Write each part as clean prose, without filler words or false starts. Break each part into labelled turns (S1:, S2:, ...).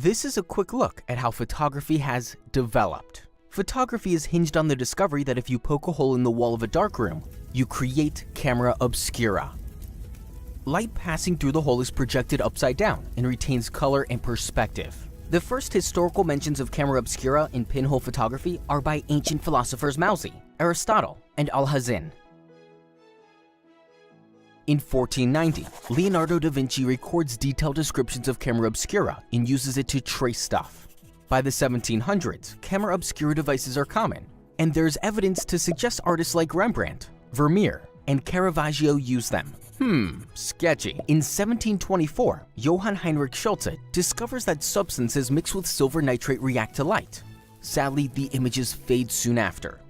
S1: This is a quick look at how photography has developed. Photography is hinged on the discovery that if you poke a hole in the wall of a dark room, you create camera obscura. Light passing through the hole is projected upside down and retains color and perspective. The first historical mentions of camera obscura in pinhole photography are by ancient philosophers Mauzi, Aristotle, and Alhazen. In 1490, Leonardo da Vinci records detailed descriptions of camera obscura and uses it to trace stuff. By the 1700s, camera obscura devices are common, and there's evidence to suggest artists like Rembrandt, Vermeer, and Caravaggio use them. Sketchy. In 1724, Johann Heinrich Schulze discovers that substances mixed with silver nitrate react to light. Sadly, the images fade soon after.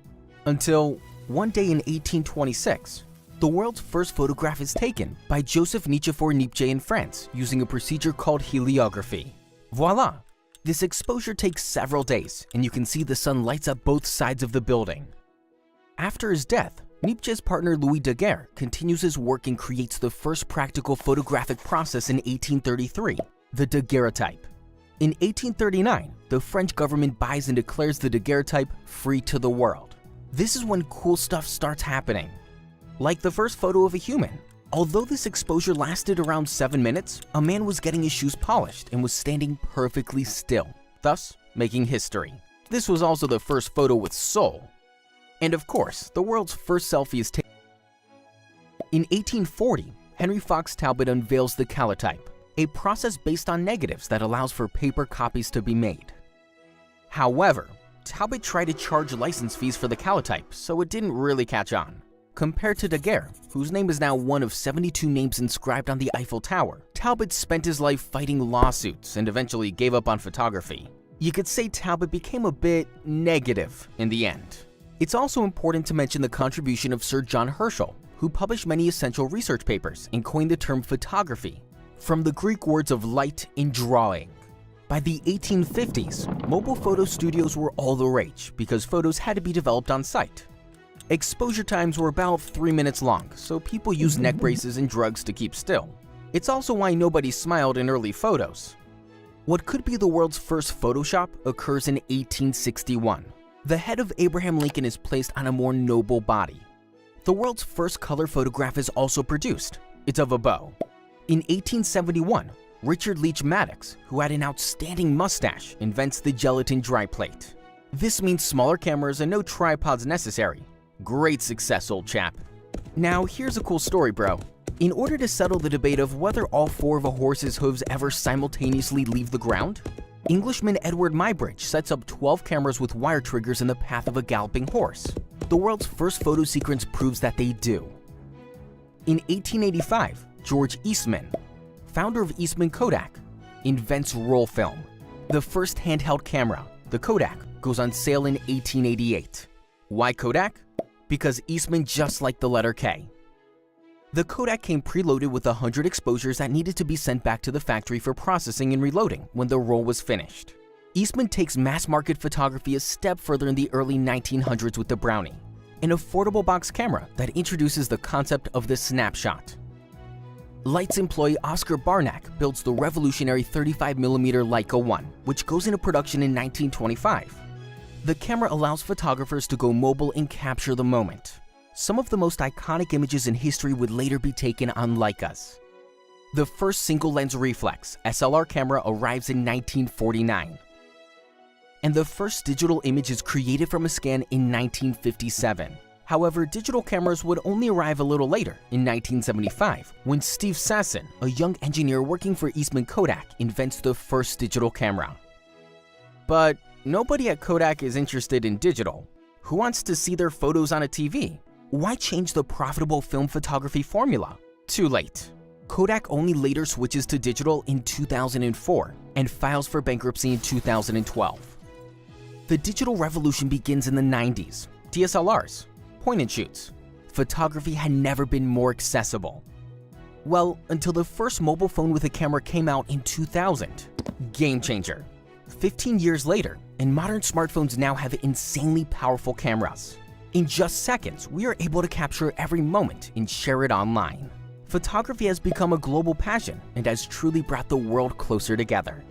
S1: Until one day in 1826, the world's first photograph is taken by Joseph Nicephore Niepce in France using a procedure called heliography. Voila! This exposure takes several days, and you can see the sun lights up both sides of the building. After his death, Niepce's partner Louis Daguerre continues his work and creates the first practical photographic process in 1833, the daguerreotype. In 1839, the French government buys and declares the daguerreotype free to the world. This is when cool stuff starts happening. Like the first photo of a human. Although this exposure lasted around 7 minutes, a man was getting his shoes polished and was standing perfectly still, thus making history. This was also the first photo with soul. And of course, the world's first selfie is taken. In 1840, Henry Fox Talbot unveils the calotype, a process based on negatives that allows for paper copies to be made. However, Talbot tried to charge license fees for the calotype, so it didn't really catch on. Compared to Daguerre, whose name is now one of 72 names inscribed on the Eiffel Tower, Talbot spent his life fighting lawsuits and eventually gave up on photography. You could say Talbot became a bit negative in the end. It's also important to mention the contribution of Sir John Herschel, who published many essential research papers and coined the term photography, from the Greek words of light and drawing. By the 1850s, mobile photo studios were all the rage because photos had to be developed on site. Exposure times were about 3 minutes long, so people used neck braces and drugs to keep still. It's also why nobody smiled in early photos. What could be the world's first Photoshop occurs in 1861. The head of Abraham Lincoln is placed on a more noble body. The world's first color photograph is also produced. It's of a bow. In 1871, Richard Leach Maddox, who had an outstanding mustache, invents the gelatin dry plate. This means smaller cameras and no tripods necessary. Great success, old chap. Now, here's a cool story, bro. In order to settle the debate of whether all 4 of a horse's hooves ever simultaneously leave the ground, Englishman Edward Muybridge sets up 12 cameras with wire triggers in the path of a galloping horse. The world's first photo sequence proves that they do. In 1885, George Eastman, founder of Eastman Kodak, invents roll film. The first handheld camera, the Kodak, goes on sale in 1888. Why Kodak? Because Eastman just liked the letter K. The Kodak came preloaded with 100 exposures that needed to be sent back to the factory for processing and reloading when the roll was finished. Eastman takes mass-market photography a step further in the early 1900s with the Brownie, an affordable box camera that introduces the concept of the snapshot. Light's employee Oscar Barnack builds the revolutionary 35mm Leica 1, which goes into production in 1925. The camera allows photographers to go mobile and capture the moment. Some of the most iconic images in history would later be taken on Leicas. The first single-lens reflex SLR camera arrives in 1949. And the first digital image is created from a scan in 1957. However, digital cameras would only arrive a little later, in 1975, when Steve Sasson, a young engineer working for Eastman Kodak, invents the first digital camera. But nobody at Kodak is interested in digital. Who wants to see their photos on a TV? Why change the profitable film photography formula? Too late. Kodak only later switches to digital in 2004 and files for bankruptcy in 2012. The digital revolution begins in the 90s. DSLRs, point-and-shoots. Photography had never been more accessible. Well, until the first mobile phone with a camera came out in 2000. Game changer. 15 years later, and modern smartphones now have insanely powerful cameras. In just seconds, we are able to capture every moment and share it online. Photography has become a global passion and has truly brought the world closer together.